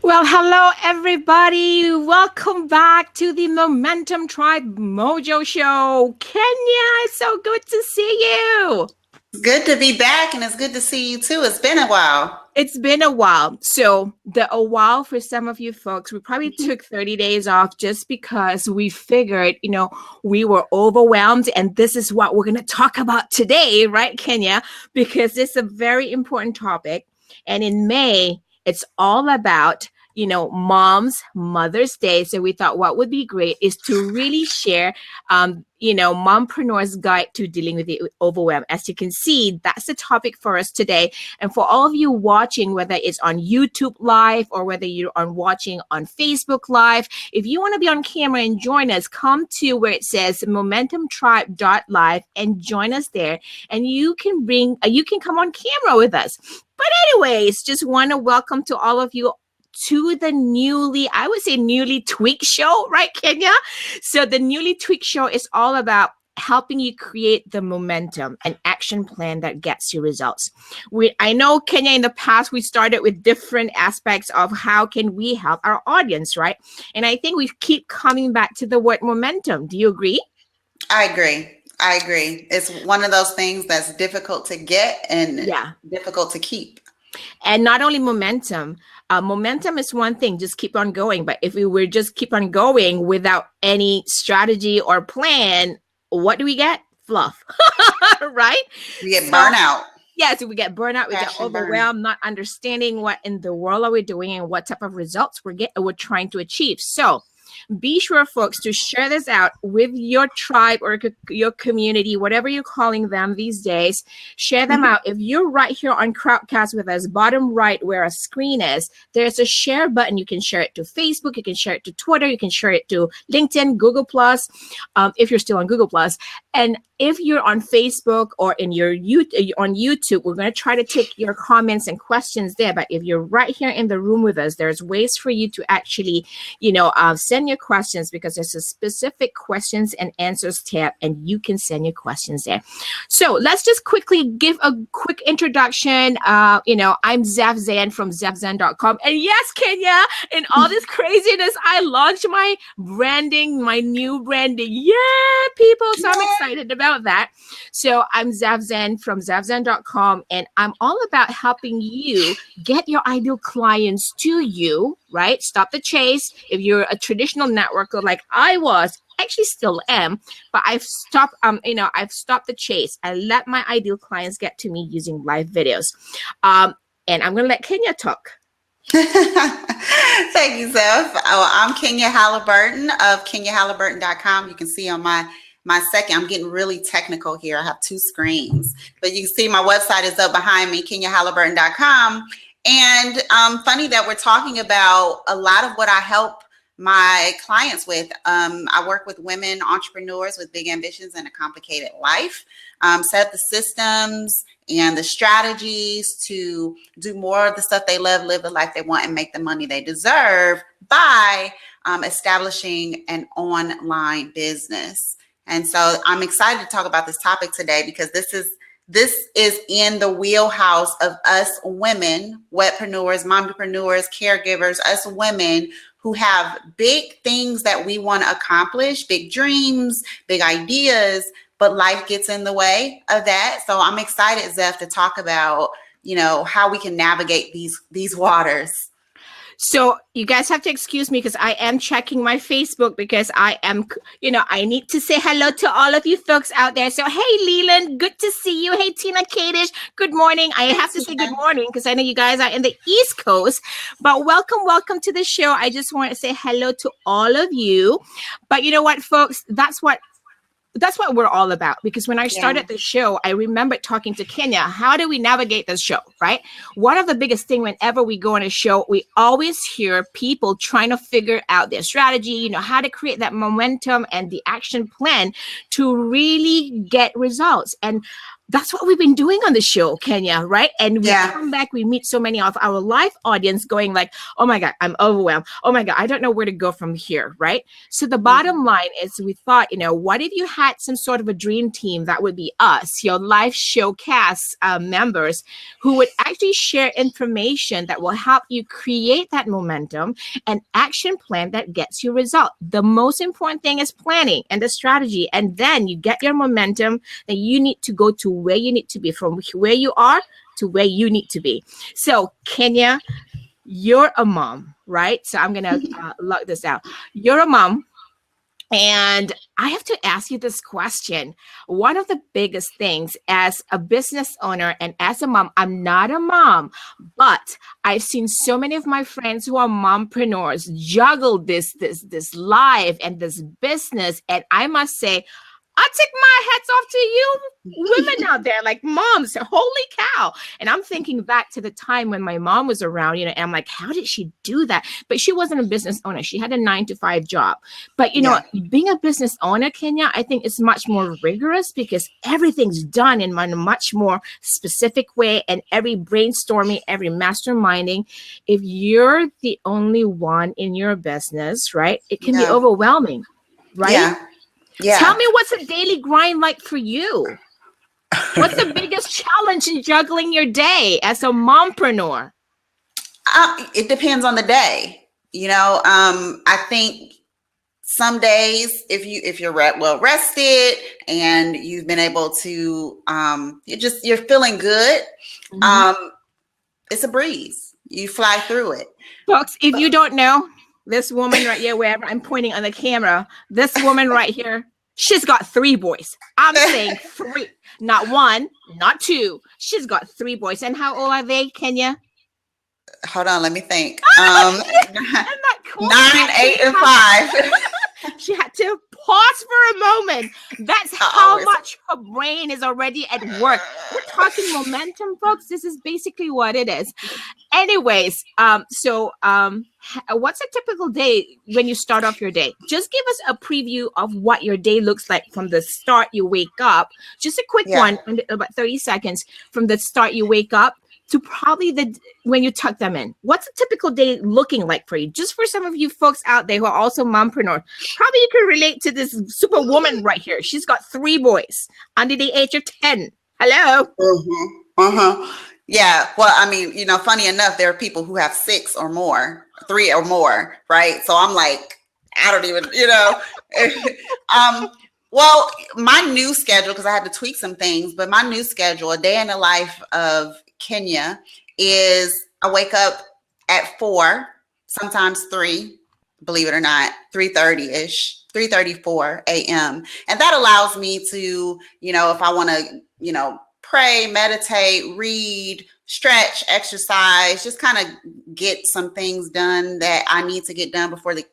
Well, hello, everybody. Welcome back to the Momentum Tribe Mojo Show. Kenya, it's so good to see you. It's good to be back and it's good to see you too. It's been a while. It's been a while. So, a while for some of you folks, we probably took 30 days off just because we figured, we were overwhelmed. And this is what we're going to talk about today, right, Kenya? Because it's a very important topic. And in May, it's all about mom's Mother's Day. So we thought what would be great is to really share, Mompreneurs Guide to Dealing with the Overwhelm. As you can see, that's the topic for us today. And for all of you watching, whether it's on YouTube Live or whether you're watching on Facebook Live, if you want to be on camera and join us, come to where it says momentumtribe.live and join us there. And you can come on camera with us. But anyways, just want to welcome to all of you to the newly tweaked show, right, Kenya? So the newly tweaked show is all about helping you create the momentum and action plan that gets you results. I know, Kenya, in the past, we started with different aspects of how can we help our audience, right? And I think we keep coming back to the word momentum. Do you agree? I agree. It's one of those things that's difficult to get and difficult to keep. And not only momentum is one thing, just keep on going. But if we were just keep on going without any strategy or plan, what do we get? Fluff, right? We get burnout. Yes, we get burnout, we get overwhelmed, not understanding what in the world are we doing and what type of results we're trying to achieve. So be sure, folks, to share this out with your tribe or your community, whatever you're calling them these days. Share them out. If you're right here on Crowdcast with us, bottom right where a screen is, there's a share button. You can share it to Facebook. You can share it to Twitter. You can share it to LinkedIn, Google+, if you're still on Google+. And if you're on Facebook or on YouTube, we're going to try to take your comments and questions there. But if you're right here in the room with us, there's ways for you to actually, send your questions, because there's a specific questions and answers tab, and you can send your questions there. So let's just quickly give a quick introduction. I'm Zev Zen from zevzen.com. And yes, Kenya, in all this craziness, I launched my new branding. Yeah, people. So I'm excited about that. So I'm Zev Zen from zevzen.com, and I'm all about helping you get your ideal clients to you, right? Stop the chase. If you're a traditional networker like I was, actually still am, but I've stopped the chase. I let my ideal clients get to me using live videos. And I'm going to let Kenya talk. Thank you, Zeph. I'm Kenya Halliburton of kenyahalliburton.com. You can see on my second, I'm getting really technical here. I have two screens, but you can see my website is up behind me, kenyahalliburton.com. And funny that we're talking about a lot of what I help my clients with. I work with women entrepreneurs with big ambitions and a complicated life, set the systems and the strategies to do more of the stuff they love, live the life they want, and make the money they deserve by establishing an online business. And so I'm excited to talk about this topic today because this is in the wheelhouse of us women, wetpreneurs, mompreneurs, caregivers, us women who have big things that we want to accomplish, big dreams, big ideas, but life gets in the way of that. So I'm excited, Zeph, to talk about, how we can navigate these waters. So you guys have to excuse me because I am checking my Facebook because I am, I need to say hello to all of you folks out there. So, hey, Leland, good to see you. Hey, Tina Kadish, good morning. I have to say good morning because I know you guys are in the East Coast, but welcome to the show. I just want to say hello to all of you. But you know what, folks, that's what we're all about. Because when I started the show, I remember talking to Kenya, how do we navigate this show, right? One of the biggest thing whenever we go on a show, we always hear people trying to figure out their strategy, how to create that momentum and the action plan to really get results. And that's what we've been doing on the show, Kenya, right? And we Yeah. come back, we meet so many of our live audience going like, oh my God, I'm overwhelmed. Oh my God, I don't know where to go from here, right? So the bottom line is we thought, what if you had some sort of a dream team that would be us, your live showcast members who would actually share information that will help you create that momentum and action plan that gets you result. The most important thing is planning and the strategy. And then you get your momentum that you need to go to where you need to be, from where you are to where you need to be. So Kenya, you're a mom, right? So I'm going to log this out. You're a mom. And I have to ask you this question. One of the biggest things as a business owner and as a mom, I'm not a mom, but I've seen so many of my friends who are mompreneurs juggle this life and this business. And I must say, I take my hats off to you women out there, like moms, holy cow. And I'm thinking back to the time when my mom was around, and I'm like, how did she do that? But she wasn't a business owner. She had a 9-to-5 job. But, being a business owner, Kenya, I think is much more rigorous because everything's done in a much more specific way, and every brainstorming, every masterminding. If you're the only one in your business, right, it can be overwhelming, right? Yeah. Tell me, what's a daily grind like for you? What's the biggest challenge in juggling your day as a mompreneur? It depends on the day. I think some days, if you're well rested and you've been able to, you're feeling good. It's a breeze. You fly through it. Folks, if you don't know, this woman right here, wherever I'm pointing on the camera, this woman right here, she's got 3 boys. I'm saying 3, not 1, not 2. She's got 3 boys. And how old are they, Kenya? Hold on, let me think. I'm not cool. 9, 8, and 5. She had to pause for a moment. That's how much her brain is already at work. We're talking momentum, folks. This is basically what it is. Anyways, so what's a typical day when you start off your day? Just give us a preview of what your day looks like from the start you wake up. Just a quick one, about 30 seconds from the start you wake up to probably when you tuck them in. What's a typical day looking like for you? Just for some of you folks out there who are also mompreneurs, probably you can relate to this superwoman right here. She's got 3 boys under the age of 10. Hello. Yeah. Well, I mean, funny enough, there are people who have 6 or more, 3 or more, right? So I'm like, I don't even, well, my new schedule, because I had to tweak some things, but my new schedule, a day in the life of Kenya, is I wake up at 4, sometimes 3, believe it or not, 3:30-ish, 3:34 a.m. And that allows me to, if I want to, pray, meditate, read, stretch, exercise, just kind of get some things done that I need to get done before the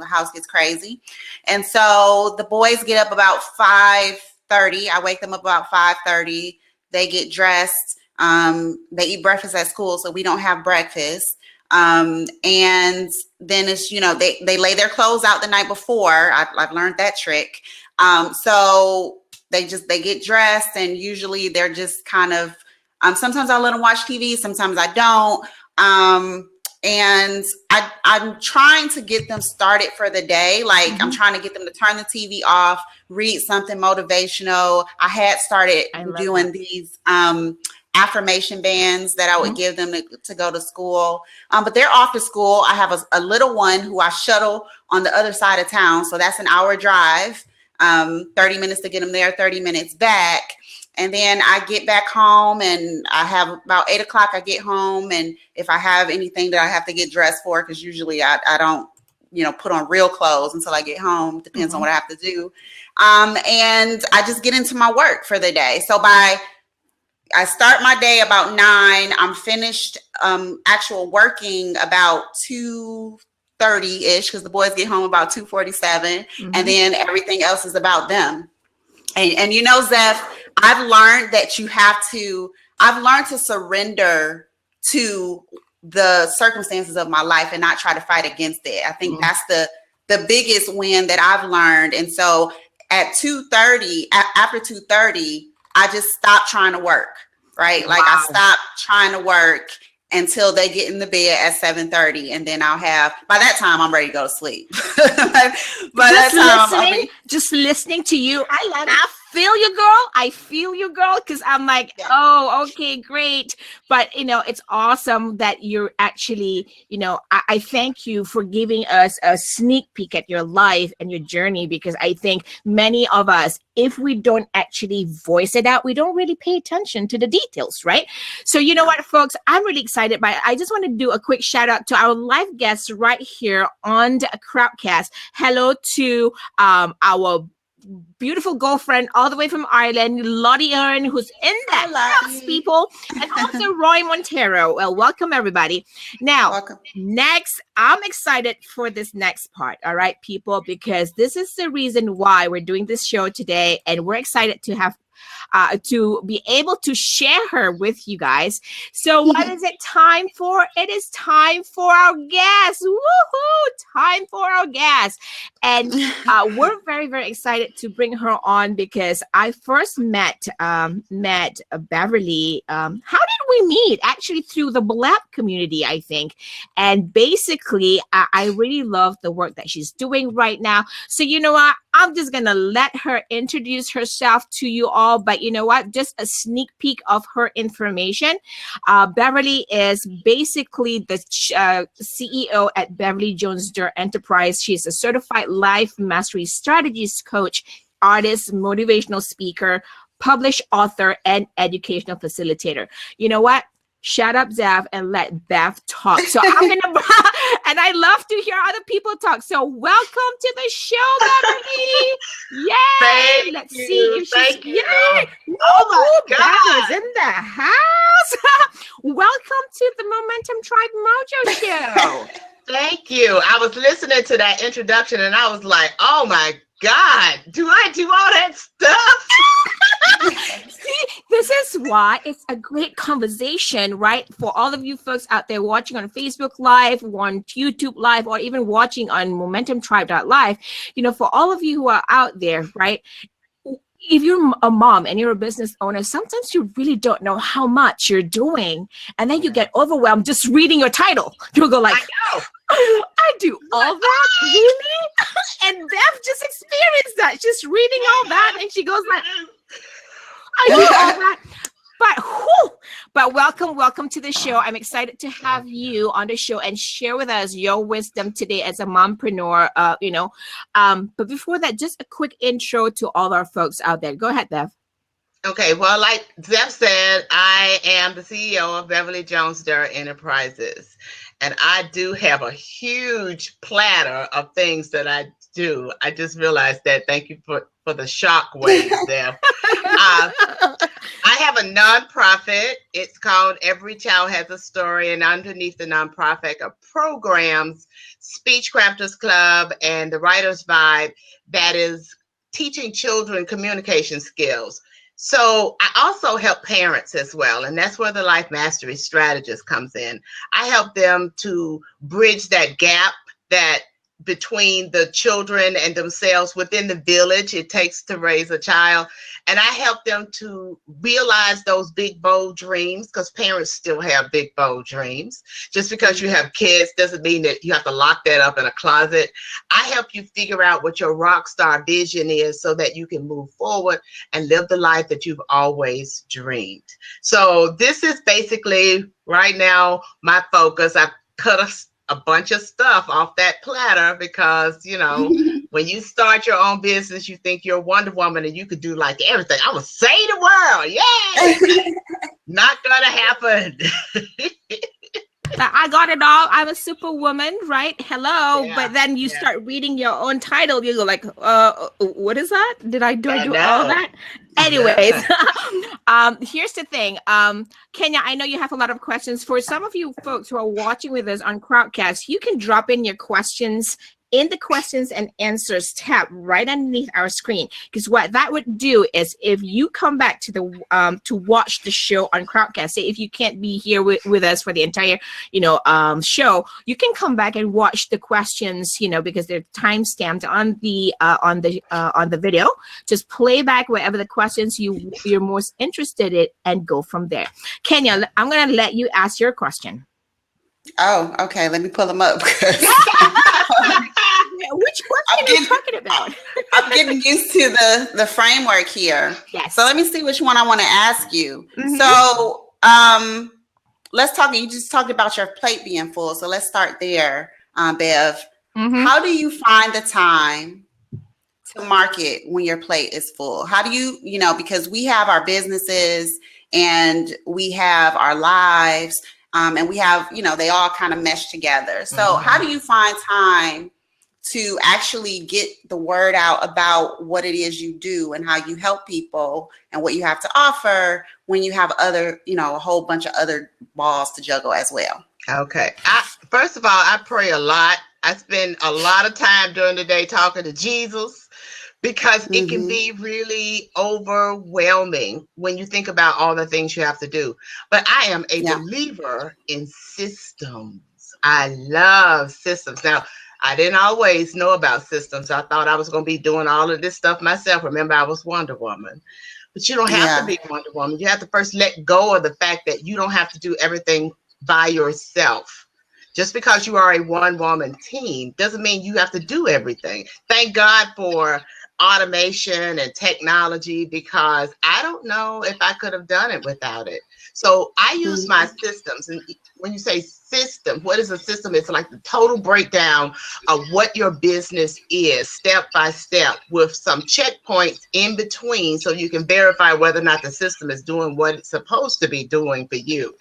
house gets crazy. And so the boys get up about 5:30. I wake them up about 5:30. They get dressed. They eat breakfast at school, so we don't have breakfast. And then it's, they lay their clothes out the night before. I've learned that trick. So they get dressed, and usually they're just kind of, sometimes I let them watch TV, sometimes I don't. And I'm trying to get them started for the day. Like I'm trying to get them to turn the TV off, read something motivational. I had started doing these, affirmation bands that I would give them to go to school. But they're off to school. I have a little one who I shuttle on the other side of town. So that's an hour drive, 30 minutes to get them there, 30 minutes back. And then I get back home, and I have about 8 o'clock, I get home. And if I have anything that I have to get dressed for, because usually I don't, put on real clothes until I get home, depends on what I have to do. And I just get into my work for the day. So I start my day about 9. I'm finished actual working about 2:30-ish, because the boys get home about 2:47. And then everything else is about them. And Zeph, I've learned to surrender to the circumstances of my life and not try to fight against it. I think that's the biggest win that I've learned. And so at 2:30, after 2:30, I just stopped trying to work, right? Like I stopped trying to work until they get in the bed at 7:30, and then I'll have, by that time I'm ready to go to sleep. Just listening to you, I feel you, girl. I feel you, girl, because I'm like, oh, okay, great. But it's awesome that you're actually, I thank you for giving us a sneak peek at your life and your journey, because I think many of us, if we don't actually voice it out, we don't really pay attention to the details, right? So you know what, folks, I'm really excited by it. I just want to do a quick shout out to our live guests right here on the Crowdcast. Hello to our beautiful girlfriend all the way from Ireland, Lottie Earn, who's in the house, people, and also Roy Montero. Well, welcome everybody. Now, next, I'm excited for this next part, all right, people, because this is the reason why we're doing this show today, and we're excited to have to be able to share her with you guys. So what is it time for? It is time for our guest. Woohoo! Time for our guest. And we're very, very excited to bring her on, because I first met Beverly. How did we meet? Actually, through the Blab community, I think. And basically, I really love the work that she's doing right now. So you know what? I'm just going to let her introduce herself to you all. But you know what? Just a sneak peek of her information. Beverly is basically the CEO at Beverly Jones-Durr Enterprise. She's a certified life mastery strategist coach, artist, motivational speaker, published author, and educational facilitator. You know what? Shut up, Zev, and let Bev talk. So I'm going to, and I love to hear other people talk. So welcome to the show, Beverly. Yay. Let's see if she's, yay. Oh my God. Bev is in the house. Welcome to the Momentum Tribe Mojo Show. Thank you. I was listening to that introduction and I was like, oh my God, do I do all that stuff? See, this is why it's a great conversation, right? For all of you folks out there watching on Facebook Live, on YouTube Live, or even watching on MomentumTribe.live, for all of you who are out there, right? If you're a mom and you're a business owner, sometimes you really don't know how much you're doing. And then you get overwhelmed just reading your title. You'll go like, I do all that? Really? And Bev just experienced that. Just reading all that. And she goes like, I do all that. But welcome to the show. I'm excited to have you on the show and share with us your wisdom today as a mompreneur. But before that, just a quick intro to all our folks out there. Go ahead, Bev. Okay, well, like Zev said, I am the CEO of Beverly Jones-Durr Enterprises, and I do have a huge platter of things that I do. I just realized that. Thank you for the shock wave, Zev. I have a nonprofit. It's called Every Child Has a Story, and underneath the nonprofit are programs, Speech Crafters Club, and the Writer's Vibe, that is teaching children communication skills. So I also help parents as well, and that's where the Life Mastery Strategist comes in. I help them to bridge that gap that between the children and themselves within the village it takes to raise a child. And I help them to realize those big, bold dreams, because parents still have big, bold dreams. Just because you have kids doesn't mean that you have to lock that up in a closet. I help you figure out what your rock star vision is so that you can move forward and live the life that you've always dreamed. So this is basically right now my focus. I've cut a bunch of stuff off that platter because, when you start your own business, you think you're Wonder Woman and you could do like everything. I will save the world. Yay! Not gonna happen. I got it all. I'm a superwoman, right? Hello. Yeah, but then you start reading your own title. You go like, what is that? Did I do all that? Anyways, here's the thing. Kenya, I know you have a lot of questions. For some of you folks who are watching with us on Crowdcast, you can drop in your questions in the questions and answers tab right underneath our screen. Because what that would do is, if you come back to the to watch the show on Crowdcast, say if you can't be here with us for the entire show, you can come back and watch the questions, because they're time stamped on the video. Just play back wherever the questions you're most interested in and go from there. Kenya, I'm going to let you ask your question. Oh, okay. Let me pull them up. Which question are you talking about? I'm getting used to the framework here. Yes. So let me see which one I want to ask you. Mm-hmm. So let's talk. You just talked about your plate being full. So let's start there, Bev. Mm-hmm. How do you find the time to market when your plate is full? How do you, because we have our businesses and we have our lives, and we have, they all kind of mesh together. So how do you find time to actually get the word out about what it is you do and how you help people and what you have to offer when you have other, a whole bunch of other balls to juggle as well? Okay. First of all, I pray a lot. I spend a lot of time during the day talking to Jesus, because it can be really overwhelming when you think about all the things you have to do. But I am a believer in systems. I love systems. Now, I didn't always know about systems. I thought I was going to be doing all of this stuff myself. Remember, I was Wonder Woman. But you don't have to be Wonder Woman. You have to first let go of the fact that you don't have to do everything by yourself. Just because you are a one-woman team doesn't mean you have to do everything. Thank God for automation and technology, because I don't know if I could have done it without it. So I use my systems. And when you say system, what is a system? It's like the total breakdown of what your business is, step by step, with some checkpoints in between, so you can verify whether or not the system is doing what it's supposed to be doing for you.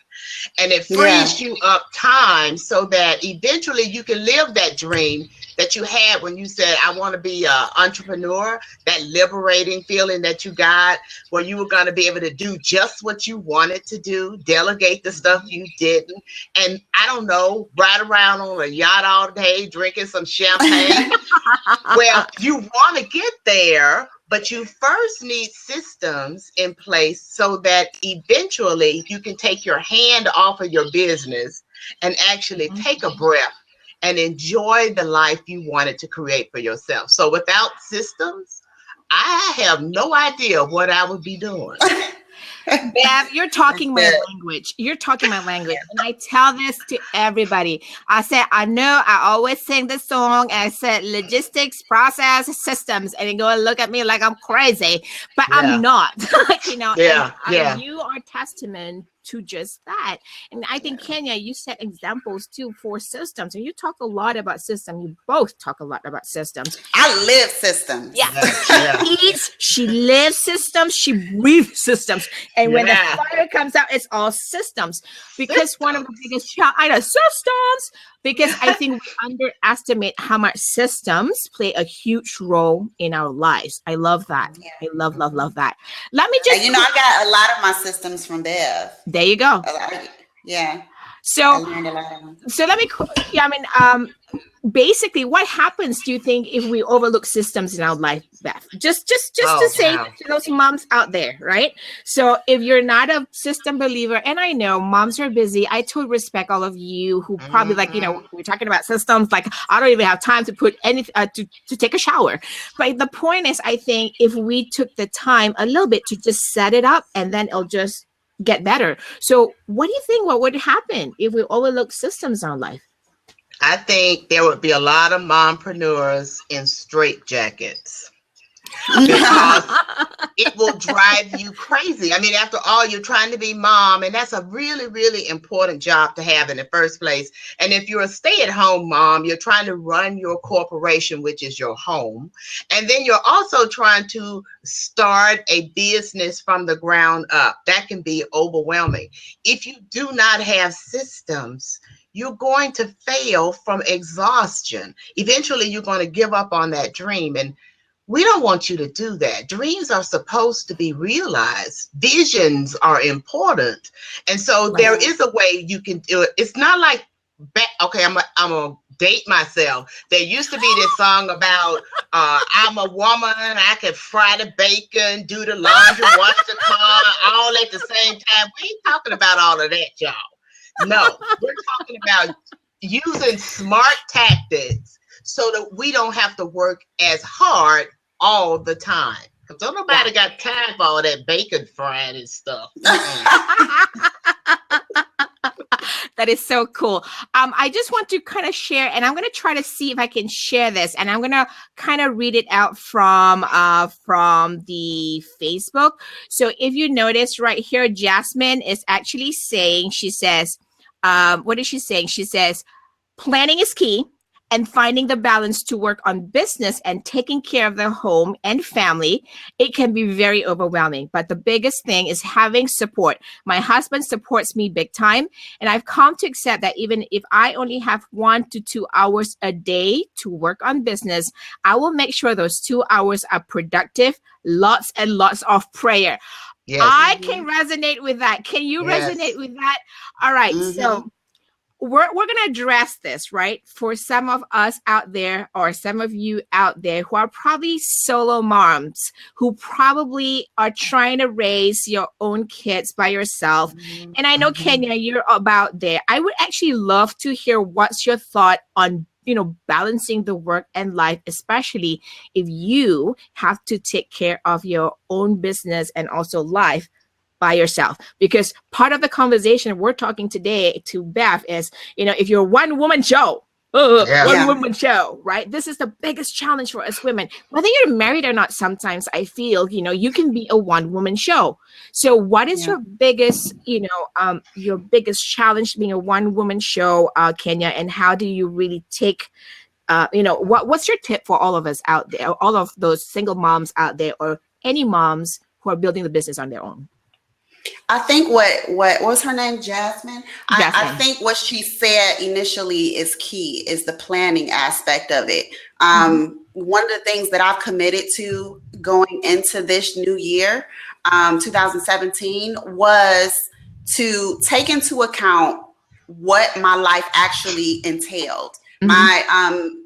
And it frees you up time so that eventually you can live that dream that you had when you said, I want to be an entrepreneur, that liberating feeling that you got, where you were going to be able to do just what you wanted to do, delegate the stuff you didn't. And I don't know, ride around on a yacht all day, drinking some champagne. Well, you want to get there, but you first need systems in place so that eventually you can take your hand off of your business and actually take a breath and enjoy the life you wanted to create for yourself. So without systems, I have no idea what I would be doing. Bev, you're talking my language. You're talking my language. And I tell this to everybody. I said, I know I always sing this song, and I said logistics, process, systems, and they go and look at me like I'm crazy, but I'm not. And you are testament to just that. And I think, Kenya, you set examples too for systems, and you talk a lot about systems. You both talk a lot about systems. I live systems. She eats, she lives systems, she breathes systems. And when the fire comes out, it's all systems. Because one of the biggest systems, because I think we underestimate how much systems play a huge role in our lives. I love that. I love that. Let me just, I got a lot of my systems from Bev. There you go. So I learned a lot of them. So let me, basically, what happens, do you think, if we overlook systems in our life, Beth? Just to say to those moms out there, right? So if you're not a system believer, and I know moms are busy, I totally respect all of you who probably we're talking about systems, like I don't even have time to put anything to take a shower. But the point is, I think if we took the time a little bit to just set it up, and then it'll just get better. So what do you think, what would happen if we overlook systems in our life? I think there would be a lot of mompreneurs in straitjackets, because it will drive you crazy. I mean, after all, you're trying to be mom, and that's a really, really important job to have in the first place. And if you're a stay-at-home mom, you're trying to run your corporation, which is your home. And then you're also trying to start a business from the ground up. That can be overwhelming. If you do not have systems, you're going to fail from exhaustion. Eventually, you're going to give up on that dream. And we don't want you to do that. Dreams are supposed to be realized. Visions are important. And so there is a way you can do it. It's not like okay, I'm gonna date myself. There used to be this song about I'm a woman, I can fry the bacon, do the laundry, wash the car, all at the same time. We ain't talking about all of that, y'all. No, we're talking about using smart tactics so that we don't have to work as hard all the time. Because don't nobody got time for all that bacon frying and stuff. That is so cool. I just want to kind of share, and I'm going to try to see if I can share this, and I'm going to kind of read it out from the Facebook. So if you notice right here, Jasmine is actually saying, she says, what is she saying? She says, planning is key, and finding the balance to work on business and taking care of the home and family, it can be very overwhelming. But the biggest thing is having support. My husband supports me big time, and I've come to accept that even if I only have 1 to 2 hours a day to work on business, I will make sure those 2 hours are productive, lots and lots of prayer. Yes. I can resonate with that. Can you resonate with that? All right. So we're going to address this, right? For some of us out there, or some of you out there who are probably solo moms, who probably are trying to raise your own kids by yourself. And I know, Kenya, you're about there. I would actually love to hear what's your thought on, balancing the work and life, especially if you have to take care of your own business and also life by yourself. Because part of the conversation we're talking today to Beth is, if you're a one-woman show, one-woman show, right? This is the biggest challenge for us women. Whether you're married or not, sometimes I feel, you can be a one-woman show. So what is your biggest, your biggest challenge being a one-woman show, Kenya, and how do you really take, what's your tip for all of us out there, all of those single moms out there, or any moms who are building the business on their own? I think what was her name? Jasmine. I think what she said initially is key, is the planning aspect of it. One of the things that I've committed to going into this new year, 2017, was to take into account what my life actually entailed.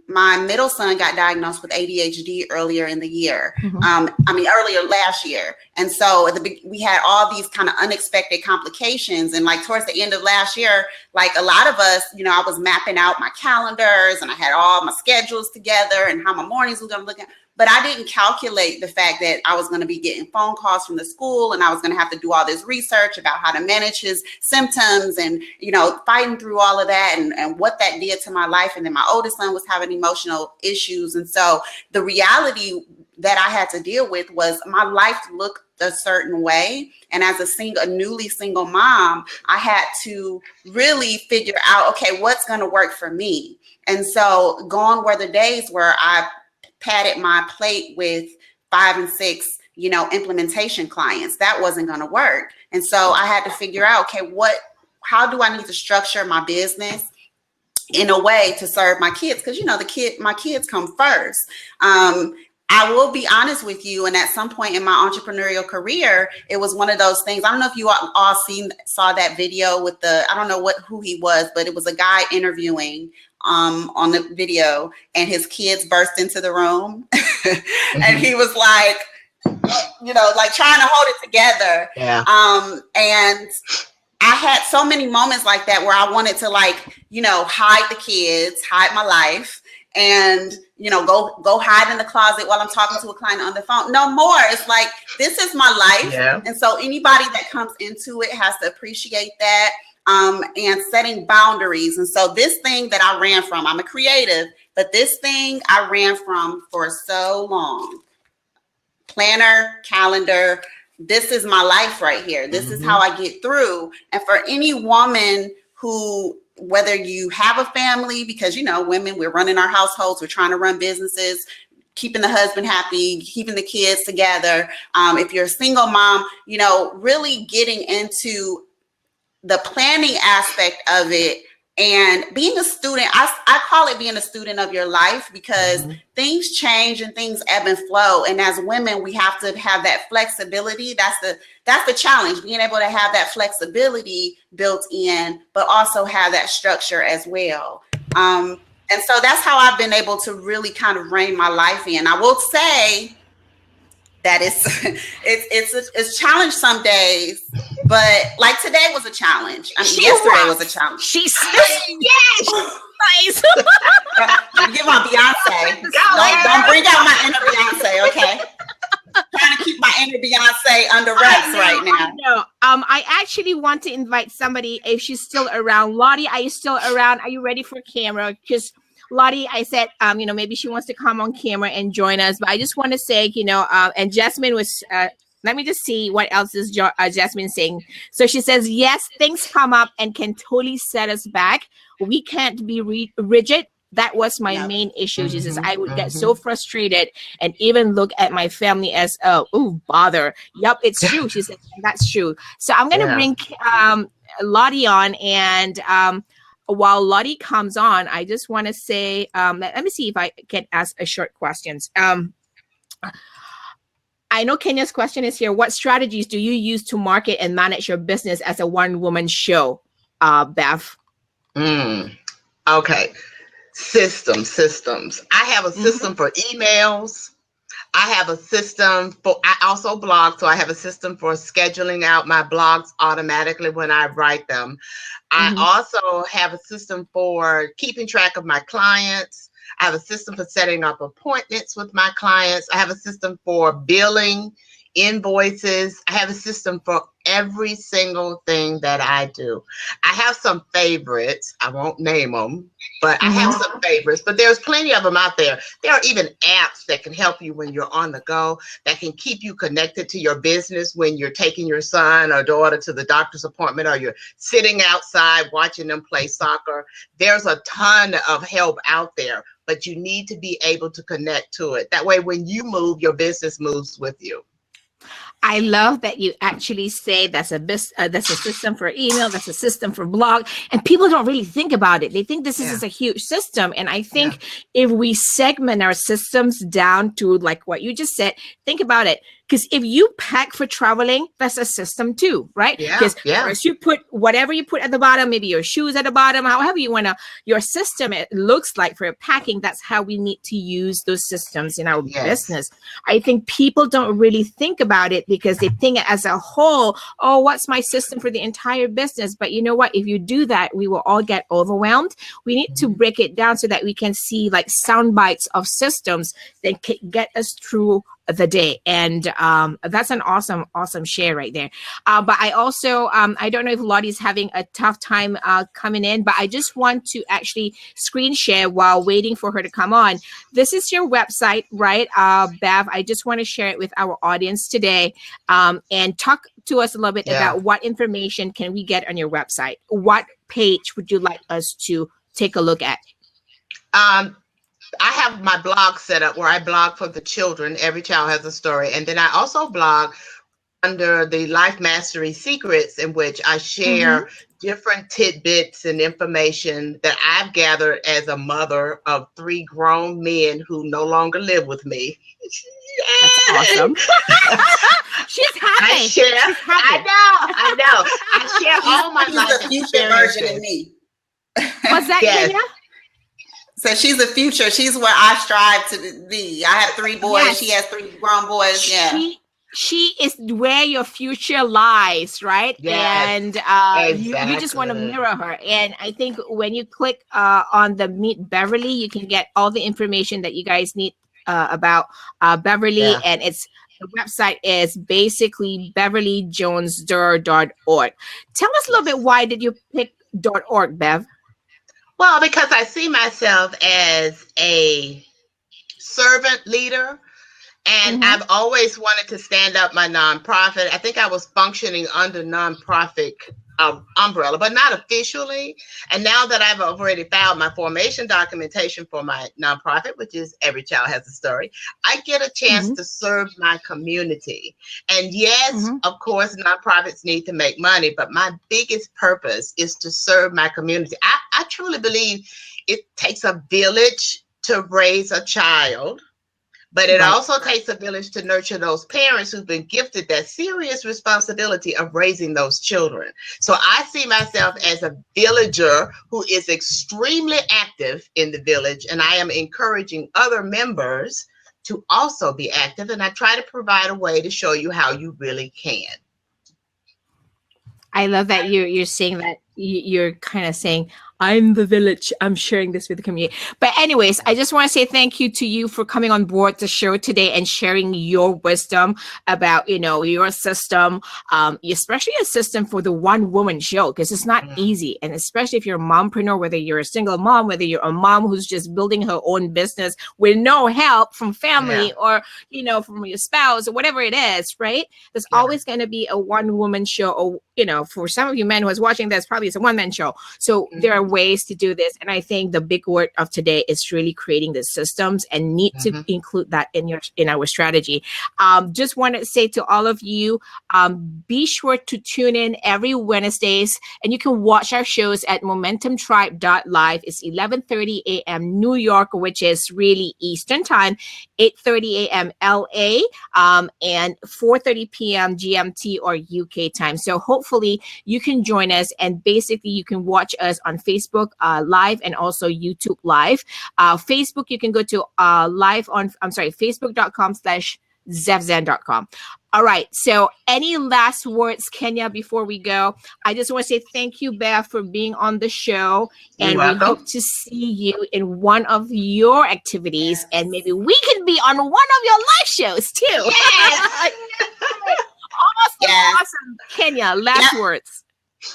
My middle son got diagnosed with ADHD earlier in the year. Earlier last year. And so we had all these kind of unexpected complications. And like towards the end of last year, like a lot of us, I was mapping out my calendars and I had all my schedules together and how my mornings were going to look at. But I didn't calculate the fact that I was going to be getting phone calls from the school and I was going to have to do all this research about how to manage his symptoms and, fighting through all of that and what that did to my life. And then my oldest son was having emotional issues. And so the reality that I had to deal with was my life looked a certain way. And as a newly single mom, I had to really figure out, okay, what's going to work for me? And so gone were the days where I padded my plate with 5 and 6, implementation clients. That wasn't going to work. And so I had to figure out, okay, how do I need to structure my business in a way to serve my kids? Because, my kids come first. I will be honest with you. And at some point in my entrepreneurial career, it was one of those things. I don't know if you all saw that video with I don't know who he was, but it was a guy interviewing on the video, and his kids burst into the room and he was like, like trying to hold it together. And I had so many moments like that where I wanted to hide the kids, hide my life, and go hide in the closet while I'm talking to a client on the phone. No more. It's like, this is my life. And so anybody that comes into it has to appreciate that. And setting boundaries. And so this thing that I ran from, I'm a creative, but this thing I ran from for so long. Planner, calendar, this is my life right here. This is how I get through. And for any woman who, whether you have a family, because, women, we're running our households, we're trying to run businesses, keeping the husband happy, keeping the kids together. If you're a single mom, really getting into the planning aspect of it And being a student, I call it being a student of your life, because things change and things ebb and flow. And as women, we have to have that flexibility. That's the challenge, being able to have that flexibility built in, but also have that structure as well. And so that's how I've been able to really kind of rein my life in. I will say that it's challenged some days, but like today was a challenge. I mean, yesterday was a challenge. She's yes, nice. Give my Beyonce. Don't bring out my inner Beyonce, okay? Trying to keep my inner Beyonce under wraps right now. I know. I actually want to invite somebody if she's still around. Lottie, are you still around? Are you ready for camera? Because Lottie, I said, maybe she wants to come on camera and join us. But I just want to say, and Jasmine was, let me just see what else is Jasmine saying. So she says, yes, things come up and can totally set us back. We can't be rigid. That was my main issue. She says, I would get so frustrated and even look at my family as, bother. Yep, it's true. She said, that's true. So I'm going to bring Lottie on, and while Lottie comes on, I just want to say, let me see if I can ask a short questions. I know Kenya's question is here. What strategies do you use to market and manage your business as a one-woman show, Bev? Okay. Systems. I have a system for emails. I have a system I also blog, so I have a system for scheduling out my blogs automatically when I write them. I also have a system for keeping track of my clients. I have a system for setting up appointments with my clients. I have a system for billing, invoices. I have a system for every single thing that I do. I have some favorites. I won't name them, but I have some favorites, but there's plenty of them out there. There are even apps that can help you when you're on the go, that can keep you connected to your business when you're taking your son or daughter to the doctor's appointment, or you're sitting outside watching them play soccer. There's a ton of help out there, but you need to be able to connect to it. That way, when you move, your business moves with you. I love that you actually say that's a system for email, that's a system for blog, and people don't really think about it. They think this is a huge system, and I think if we segment our systems down to like what you just said, think about it. Because if you pack for traveling, that's a system too, right? Because first you put whatever you put at the bottom, maybe your shoes at the bottom, however you want to, your system, it looks like for packing, that's how we need to use those systems in our business. I think people don't really think about it because they think as a whole, oh, what's my system for the entire business? But you know what? If you do that, we will all get overwhelmed. We need to break it down so that we can see like sound bites of systems that can get us through the day. And that's an awesome share right there. But I also, I don't know if Lottie's having a tough time coming in, but I just want to actually screen share while waiting for her to come on. This is your website, right, Bev? I just want to share it with our audience today, and talk to us a little bit about what information can we get on your website. What page would you like us to take a look at? I have my blog set up where I blog for the children. Every child has a story. And then I also blog under the Life Mastery Secrets, in which I share different tidbits and information that I've gathered as a mother of 3 grown men who no longer live with me. That's awesome. She's happy. She's happy. I know. I share all my life the future version of me. What's that, Kenya? So she's the future. She's where I strive to be. I have 3 boys. Yes. She has 3 grown boys. She is where your future lies, right? Yes, and exactly. you just want to mirror her. And I think when you click on the Meet Beverly, you can get all the information that you guys need about Beverly. And the website is basically beverlyjonesdurr.org. Tell us a little bit, why did you pick .org, Bev? Well, because I see myself as a servant leader, and I've always wanted to stand up my nonprofit. I think I was functioning under nonprofit umbrella, but not officially. And now that I've already filed my formation documentation for my nonprofit, which is Every Child Has a Story, I get a chance to serve my community. And yes, of course, nonprofits need to make money, but my biggest purpose is to serve my community. I truly believe it takes a village to raise a child. But it also takes a village to nurture those parents who've been gifted that serious responsibility of raising those children. So I see myself as a villager who is extremely active in the village, and I am encouraging other members to also be active. And I try to provide a way to show you how you really can. I love that you're saying that. You're kind of saying, I'm the village. I'm sharing this with the community. But anyways, I just want to say thank you to you for coming on board the show today and sharing your wisdom about, your system, especially a system for the one woman show, because it's not easy. And especially if you're a mompreneur, whether you're a single mom, whether you're a mom who's just building her own business with no help from family or, from your spouse or whatever it is, right? There's always going to be a one woman show. Or, for some of you men who is watching this, probably it's a one man show. So there are ways to do this. And I think the big word of today is really creating the systems and need to include that in our strategy. Just want to say to all of you, be sure to tune in every Wednesdays, and you can watch our shows at momentumtribe.live. It's 11:30 a.m. New York, which is really Eastern time, 8:30 a.m. LA, and 4:30 p.m. GMT or UK time. So hopefully you can join us, and basically you can watch us on Facebook live and also YouTube live. Facebook, you can go to facebook.com/zevzen.com. All right. So any last words, Kenya, before we go? I just want to say thank you, Bev, for being on the show. And we hope to see you in one of your activities. And maybe we can be on one of your live shows too. Yes. Awesome. Kenya, last words.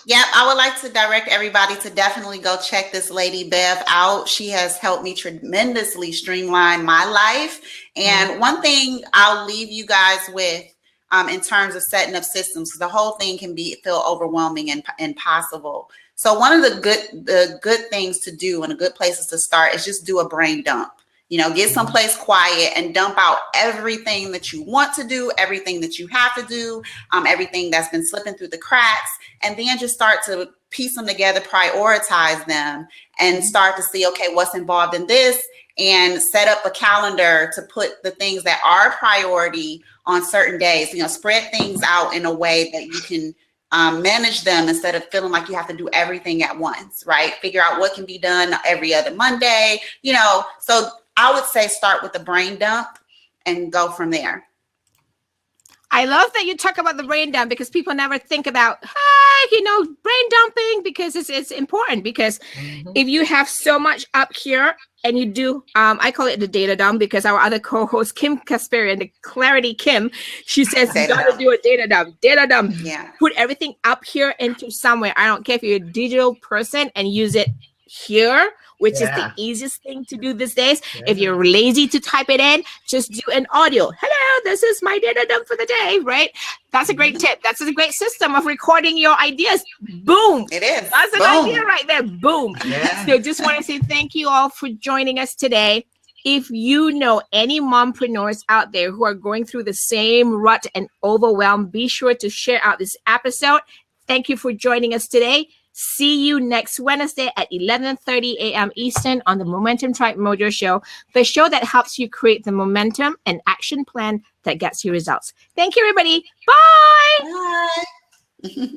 Yep, I would like to direct everybody to definitely go check this lady Bev out. She has helped me tremendously streamline my life. And one thing I'll leave you guys with in terms of setting up systems, because the whole thing can feel overwhelming and impossible. So one of the good things to do and a good places to start is just do a brain dump. Get someplace quiet and dump out everything that you want to do, everything that you have to do, everything that's been slipping through the cracks, and then just start to piece them together, prioritize them, and start to see, okay, what's involved in this, and set up a calendar to put the things that are priority on certain days. Spread things out in a way that you can manage them instead of feeling like you have to do everything at once, right? Figure out what can be done every other Monday, so I would say start with the brain dump and go from there. I love that you talk about the brain dump, because people never think about, brain dumping, because it's important. Because if you have so much up here and you do, I call it the data dump, because our other co-host, Kim Kasparian, the Clarity Kim, she says, you got to do a data dump. Yeah. Put everything up here into somewhere. I don't care if you're a digital person, and use it here, which is the easiest thing to do these days. If you're lazy to type it in, just do an audio. Hello, this is my data dump for the day, right? That's a great tip. That's a great system of recording your ideas. Boom. It is. That's an idea right there. Boom. Yeah. So just want to say thank you all for joining us today. If you know any mompreneurs out there who are going through the same rut and overwhelm, be sure to share out this episode. Thank you for joining us today. See you next Wednesday at 11:30 a.m. Eastern on the Momentum Tribe Mojo Show, the show that helps you create the momentum and action plan that gets you results. Thank you, everybody. Bye. Bye.